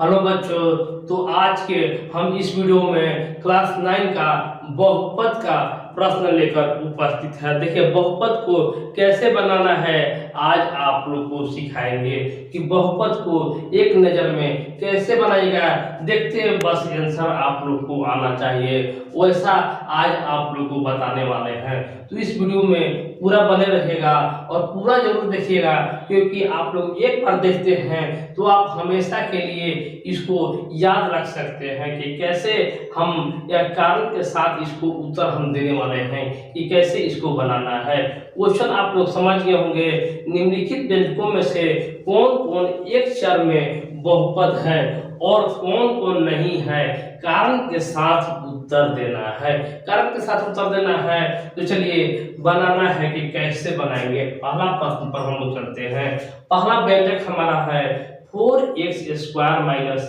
Hello बच्चों। तो आज के हम इस वीडियो में क्लास 9 का बहुपद का प्रश्न लेकर उपस्थित है। देखिए, बहुपद को कैसे बनाना है आज आप लोग को सिखाएंगे कि बहुपद को एक नज़र में कैसे बनाएगा। देखते हैं, बस आंसर आप लोग को आना चाहिए, वैसा आज आप लोग को बताने वाले हैं। तो इस वीडियो में पूरा बने रहेगा और पूरा जरूर देखिएगा, क्योंकि आप लोग एक बार देखते हैं तो आप हमेशा के लिए इसको याद रख सकते हैं कि कैसे हम या कारण के साथ इसको उत्तर हम देने वाले हैं कि कैसे इसको बनाना है। क्वेश्चन आप लोग समझ गए होंगे। निम्नलिखित व्यंजकों में से कौन कौन एक चर में बहुपद है और कौन कौन नहीं है, कारण के साथ उत्तर देना है। कारण के साथ उत्तर देना है तो चलिए बनाना है कि कैसे बनाएंगे। पहला प्रश्न पर हम लोग चलते हैं। पहला व्यंजक हमारा है 4x² माइनस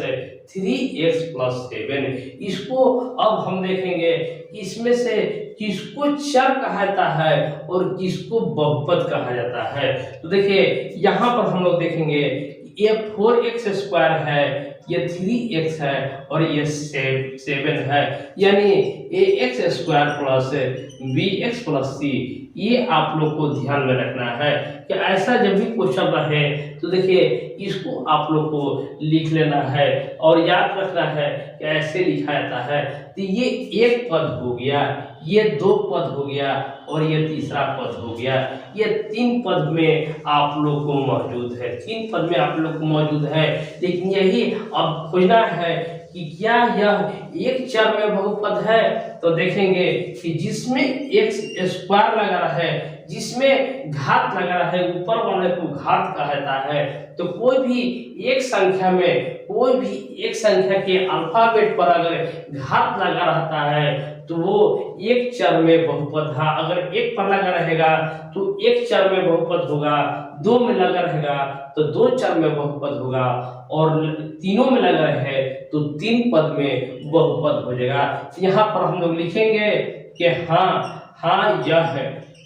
3x प्लस 7। इसको अब हम देखेंगे इसमें से किसको चर कहा जाता है और किसको बहुपद कहा जाता है। तो देखिए, यहाँ पर हम लोग देखेंगे ये 4x² है, ये 3x है और ये 7 है, यानी ax² plus bx plus c। ये आप लोग को ध्यान में रखना है कि ऐसा जब भी क्वेश्चन रहे तो देखिए इसको आप लोग को लिख लेना है और याद रखना है कि ऐसे लिखा जाता है। तो ये एक पद हो गया, ये दो पद हो गया और ये तीसरा पद हो गया। ये तीन पद में आप लोग को मौजूद है, तीन पद में आप लोग को मौजूद है। लेकिन यही अब खोजना है कि क्या यह एक चर में बहुपद है। तो देखेंगे कि जिसमें x² लगा है, जिसमें घात लगा है, ऊपर वाले को घात कहा जाता है। तो कोई भी एक संख्या में, कोई भी एक संख्या के अल्फाबेट पर अगर घात लगा रहता है तो वो एक चर में बहुपद है। अगर एक पर लगा रहेगा तो एक चर में बहुपद होगा, दो में लगा रहेगा तो दो चर में बहुपद होगा, और तीनों में लगा रहे तो तीन पद में बहुपद हो जाएगा। यहाँ पर हम लोग लिखेंगे कि हाँ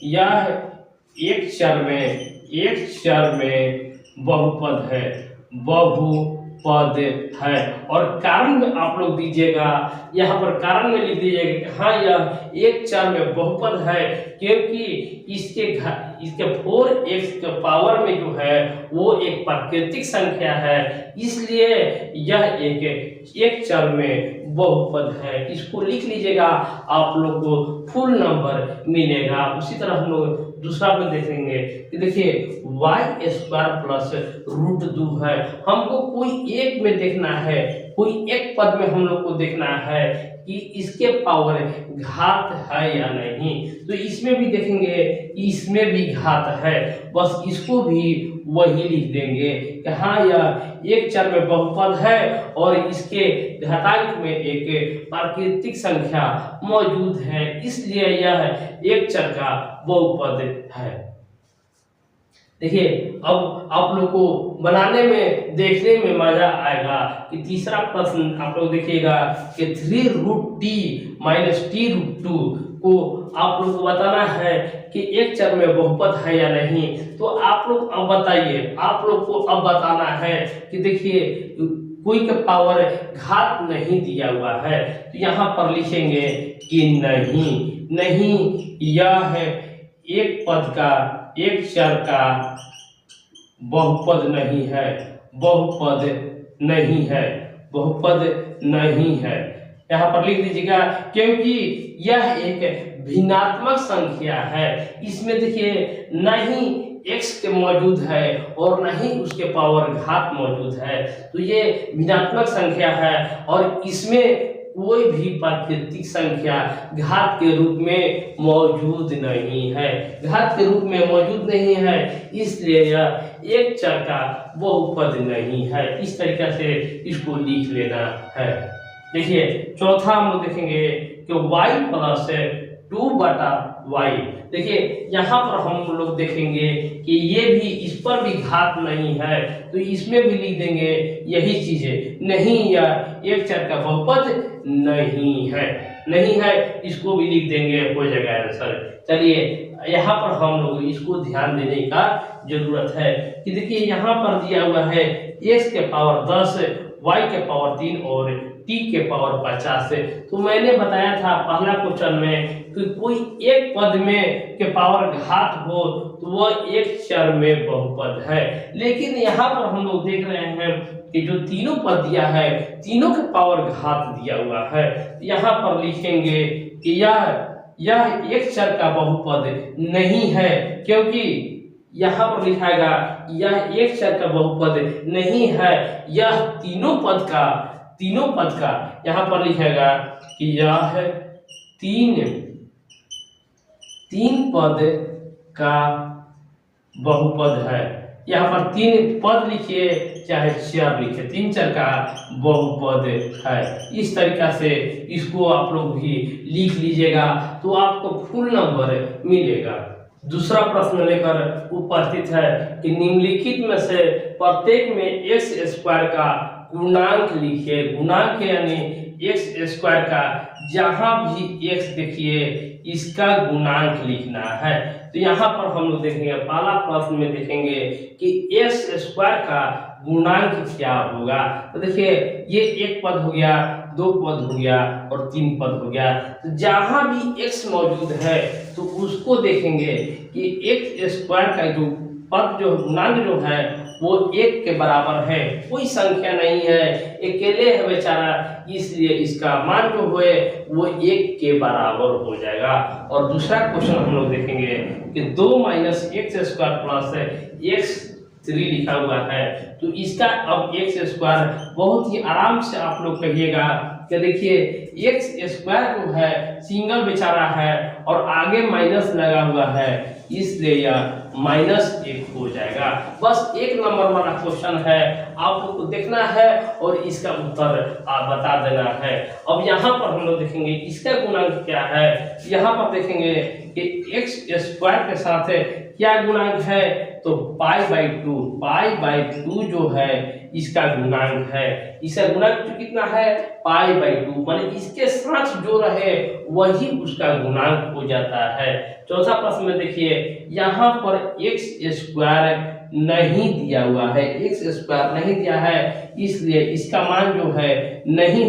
यह एक चर में बहुपद है, बहुपद है। और कारण में आप लोग दीजिएगा, यहाँ पर कारण में लिख दीजिएगा कि हाँ यह एक चर में बहुपद है, क्योंकि इसके 4x के पावर में जो है वो एक प्राकृतिक संख्या है, इसलिए यह एक चर में बहुपद है। इसको लिख लीजिएगा, आप लोग को फुल नंबर मिलेगा। उसी तरह हम लोग दूसरा में देखेंगे कि देखिए y² प्लस √2 है। हमको कोई एक में देखना है, कोई एक पद में हम लोग को देखना है कि इसके पावर घात है या नहीं। तो इसमें भी देखेंगे, इसमें भी घात है, बस इसको भी वही लिख देंगे कि हाँ यह एक चर में बहुपद है और इसके घातांक में एक प्राकृतिक संख्या मौजूद है, इसलिए यह एक चर का बहुपद है। देखिए, अब आप लोग को बनाने में, देखने में मजा आएगा कि तीसरा प्रश्न आप लोग देखिएगा कि 3√t माइनस t√2 को आप लोग को बताना है कि एक चर में बहुपद है या नहीं। तो आप लोग अब बताइए, आप लोग को अब बताना है कि देखिए कोई का पावर घात नहीं दिया हुआ है, तो यहाँ पर लिखेंगे कि नहीं यह एक पद का, एक चर का बहुपद नहीं है, बहुपद नहीं है। यहाँ पर लिख दीजिएगा, क्योंकि यह एक भिन्नात्मक संख्या है। इसमें देखिए न ही x के मौजूद है और न ही उसके पावर घात मौजूद है, तो ये भिन्नात्मक संख्या है और इसमें कोई भी प्राकृतिक संख्या घात के रूप में मौजूद नहीं है, घात के रूप में मौजूद नहीं है, इसलिए यह एक चर का बहुपद नहीं है। इस तरीके से इसको लिख लेना है। देखिए, चौथा हम लोग देखेंगे कि y प्लस 2/y। देखिए, यहाँ पर हम लोग देखेंगे कि ये भी, इस पर भी घात नहीं है, तो इसमें भी लिख देंगे यही चीजें, नहीं या एक चर का बहुपद नहीं है, इसको भी लिख देंगे, हो जाएगा आंसर। चलिए, यहाँ पर हम लोग इसको ध्यान देने का जरूरत है कि देखिए यहाँ पर दिया हुआ है x के पावर 10 y के पावर 3 और t के पावर 50 से। तो मैंने बताया था पहला क्वेश्चन में कि कोई एक पद में के पावर घात हो तो वह एक चर में बहुपद है। लेकिन यहाँ पर हम लोग देख रहे हैं कि जो तीनों पद दिया है तीनों के पावर घात दिया हुआ है। यहाँ पर लिखेंगे कि यह एक चर का बहुपद नहीं है, क्योंकि यहाँ पर लिखाएगा यह एक चर का बहुपद नहीं है, यह तीनों पद का यहाँ पर लिखेगा कि यह तीन पद का बहुपद है। यहाँ पर तीन पद लिखिए चाहे चर लिखिए, तीन चर का बहुपद है। इस तरीका से इसको आप लोग भी लिख लीजिएगा तो आपको फुल नंबर मिलेगा। दूसरा प्रश्न लेकर उपस्थित है कि निम्नलिखित में से प्रत्येक में एक्स स्क्वायर का गुणांक लिखिए। गुणांक यानी एक्स स्क्वायर का जहां भी एक्स देखिए इसका गुणांक लिखना है। तो यहाँ पर हम लोग देखेंगे पहला प्रश्न में देखेंगे कि एक्स स्क्वायर का गुणांक क्या होगा। तो देखिए ये एक पद हो गया, दो पद हो गया और तीन पद हो गया। तो जहां भी एक्स मौजूद है तो उसको देखेंगे कि एक्स स्क्वायर का जो पद जो गुणांक जो है वो एक के बराबर है, कोई संख्या नहीं है, अकेले है बेचारा, इसलिए इसका मान जो है वो एक के बराबर हो जाएगा। और दूसरा क्वेश्चन हम लोग देखेंगे कि 2 minus x square plus x 3 लिखा हुआ है। तो इसका अब एक्स स्क्वायर बहुत ही आराम से आप लोग कहिएगा कि देखिए एक्स स्क्वायर जो है सिंगल बेचारा है और आगे माइनस लगा हुआ है, इसलिए यह -1 हो जाएगा। बस एक नंबर वाला क्वेश्चन है, आप लोग को देखना है और इसका उत्तर आप बता देना है। अब यहाँ पर हम लोग देखेंगे इसका गुणांक क्या है। यहाँ पर देखेंगे कि एक्स स्क्वायर के साथ क्या गुणांक है, तो पाई/2 जो है इसका गुणांक है। इसका गुणांक कितना है, पाई/2, माने इसके साथ जो रहे वही उसका गुणांक हो जाता है। चौथा प्रश्न में देखिए यहाँ पर एक्स स्क्वायर नहीं दिया हुआ है, एक्स स्क्वायर नहीं दिया है, इसलिए इसका मान जो है नहीं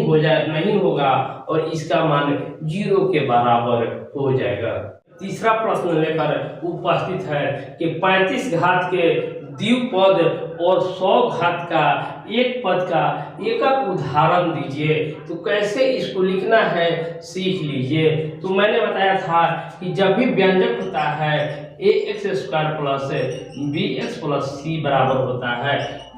होगा और इसका मान 0 के बराबर हो जाएगा। तीसरा प्रश्न लेकर उपस्थित है कि 35 घात के द्विपद और 100 घात का एक पद का एकक उदाहरण दीजिए। तो कैसे इसको लिखना है सीख लीजिए। तो मैंने बताया था कि जब भी व्यंजक होता है ax² plus bx plus c बराबर होता है,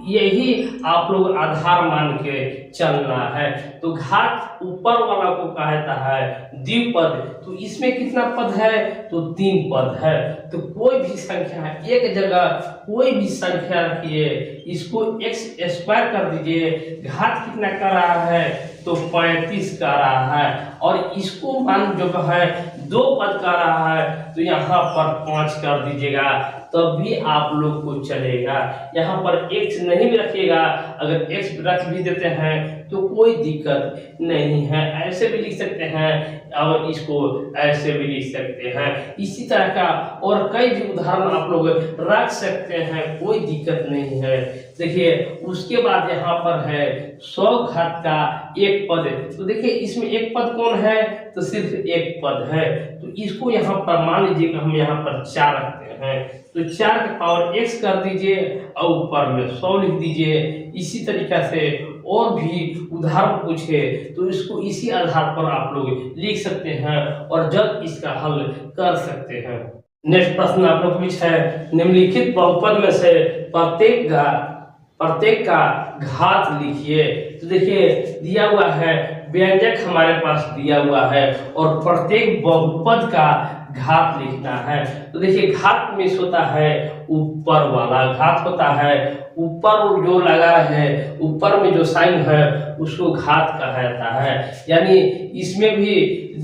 यही आप लोग आधार मान के चलना है। तो घात ऊपर वाला को कहता है द्विपद, तो इसमें कितना पद है, तो 3 पद है। तो कोई भी संख्या एक जगह कोई भी संख्या रखिए, इसको x² कर दीजिए, घात कितना कर रहा है, तो 35 का रहा है, और इसको मान जो है 2 पद का रहा है, तो यहाँ पर 5 कर दीजिएगा, तब भी आप लोग को चलेगा। यहाँ पर x नहीं भी रखिएगा, अगर x रख भी देते हैं तो कोई दिक्कत नहीं है, ऐसे भी लिख सकते हैं और इसको ऐसे भी लिख सकते हैं। इसी तरह का और कई भी उदाहरण आप लोग रख सकते हैं, कोई दिक्कत नहीं है। देखिए उसके बाद यहाँ पर है 100 घात का एक पद। तो देखिए इसमें एक पद कौन है, तो सिर्फ एक पद है, तो इसको यहाँ पर मान लीजिए हम यहाँ पर 4 रखते हैं, तो 4 के पावर x कर दीजिए और ऊपर में 100 लिख दीजिए। इसी तरीका से और भी उदाहरण पूछे तो इसको इसी आधार पर आप लोग लिख सकते हैं और जल्द इसका हल कर सकते हैं। नेक्स्ट प्रश्न आप लोग पूछा है निम्नलिखित बहुपद में से प्रत्येक का घात लिखिए। तो देखिए दिया हुआ है व्यंजक हमारे पास दिया हुआ है और प्रत्येक बहुपद का घात लिखना है। तो देखिए घात में होता है ऊपर वाला, घात होता है ऊपर जो लगा है, ऊपर में जो साइन है उसको घात कहा जाता है। यानी इसमें भी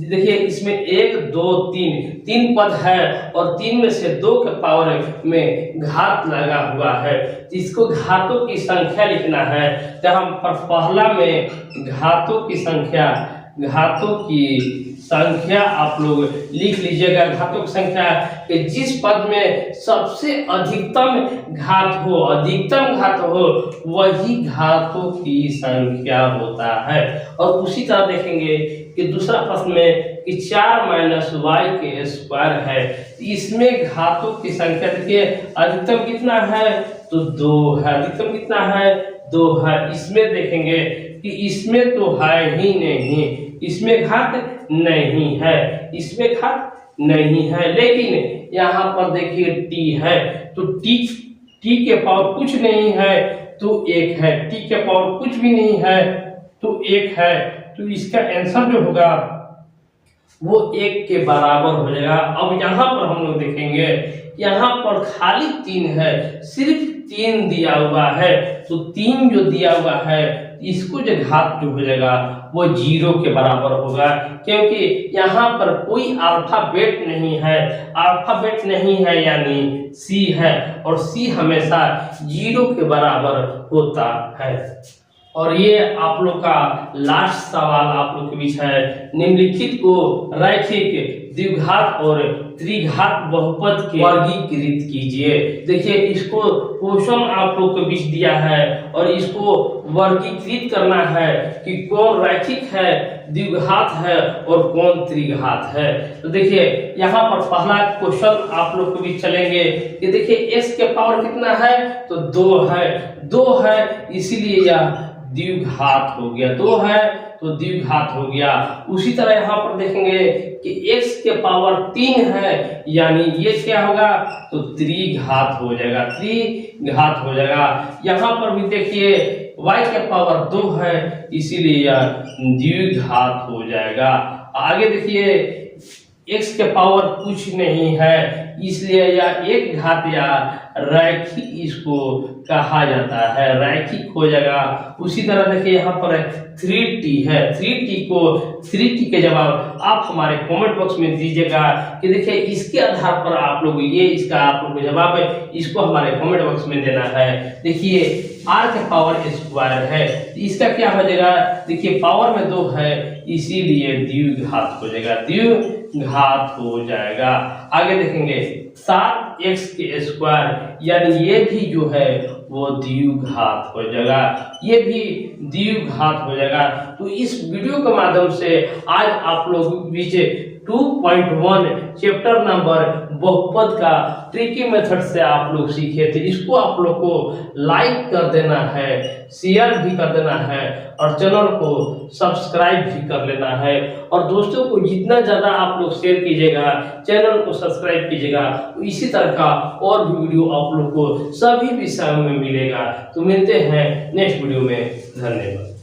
देखिए इसमें 1 2 3 पद है और 3 में से 2 के पावर में घात लगा हुआ है, इसको घातों की संख्या लिखना है। तो हम पर पहला में घातों की संख्या आप लोग लिख लीजिएगा। घातों की संख्या कि जिस पद में सबसे अधिकतम घात हो वही घातों की संख्या होता है। और उसी तरह देखेंगे कि दूसरा प्रश्न में कि 4 माइनस वाई के स्क्वायर है, इसमें घातों की संख्या देखिए अधिकतम कितना है तो 2 है। अधिकतम कितना है 2 है। इसमें देखेंगे कि इसमें तो है ही नहीं, इसमें घात नहीं है, इसमें घात नहीं है। लेकिन यहाँ पर देखिए टी है तो टी के पावर कुछ नहीं है तो 1 है, टी के पावर कुछ भी नहीं है तो 1 है। तो इसका आंसर जो होगा वो 1 के बराबर हो जाएगा। अब यहाँ पर हम लोग देखेंगे, यहाँ पर खाली 3 है, सिर्फ 3 दिया हुआ है तो 3 जो दिया हुआ है इसको जो घात जो हो जाएगा वो 0 के बराबर होगा, क्योंकि यहाँ पर कोई अल्फाबेट नहीं है। अल्फाबेट नहीं है यानी सी है और सी हमेशा 0 के बराबर होता है। और ये आप लोग का लास्ट सवाल आप लोग के बीच है, निम्नलिखित को रैखिक द्विघात और त्रिघात बहुपद के वर्गीकृत कीजिए। देखिए इसको क्वेश्चन आप लोग के बीच दिया है और इसको वर्गीकृत करना है कि कौन रैखिक है, द्विघात है और कौन त्रिघात है। तो देखिए यहाँ पर पहला क्वेश्चन आप लोग के बीच चलेंगे कि देखिए x के पावर कितना है तो 2 है इसीलिए यह द्विघात हो गया। 2 है तो द्विघात हो गया। उसी तरह यहाँ पर देखेंगे कि x के पावर 3 है यानी ये क्या होगा तो त्रिघात हो जाएगा, त्रिघात हो जाएगा। यहाँ पर भी देखिए y के पावर 2 है इसीलिए यह द्विघात हो जाएगा। आगे देखिए x के पावर कुछ नहीं है इसलिए यह एक घात या रैखिक इसको कहा जाता है, रैखिक हो जाएगा। उसी तरह देखिए यहाँ पर 3t है, 3t के जवाब आप हमारे कमेंट बॉक्स में दीजिएगा कि देखिए इसके आधार पर आप लोग ये इसका आप लोग को जवाब है इसको हमारे कमेंट बॉक्स में देना है। देखिए r के पावर स्क्वायर है इसका क्या हो जाएगा, देखिए पावर में 2 है इसीलिए द्विघात हो जाएगा, द्विघात हो जाएगा। आगे देखेंगे 7x के स्क्वायर यानी ये भी जो है वो द्विघात हो जाएगा, ये भी द्विघात हो जाएगा। तो इस वीडियो के माध्यम से आज आप लोग बीच 2.1 चैप्टर नंबर बहुपद का ट्रिकी मेथड से आप लोग सीखे थे। इसको आप लोग को लाइक कर देना है, शेयर भी कर देना है और चैनल को सब्सक्राइब भी कर लेना है। और दोस्तों को जितना ज़्यादा आप लोग शेयर कीजिएगा, चैनल को सब्सक्राइब कीजिएगा, तो इसी तरह का और भी वीडियो आप लोग को सभी विषयों में मिलेगा। तो मिलते हैं नेक्स्ट वीडियो में, धन्यवाद।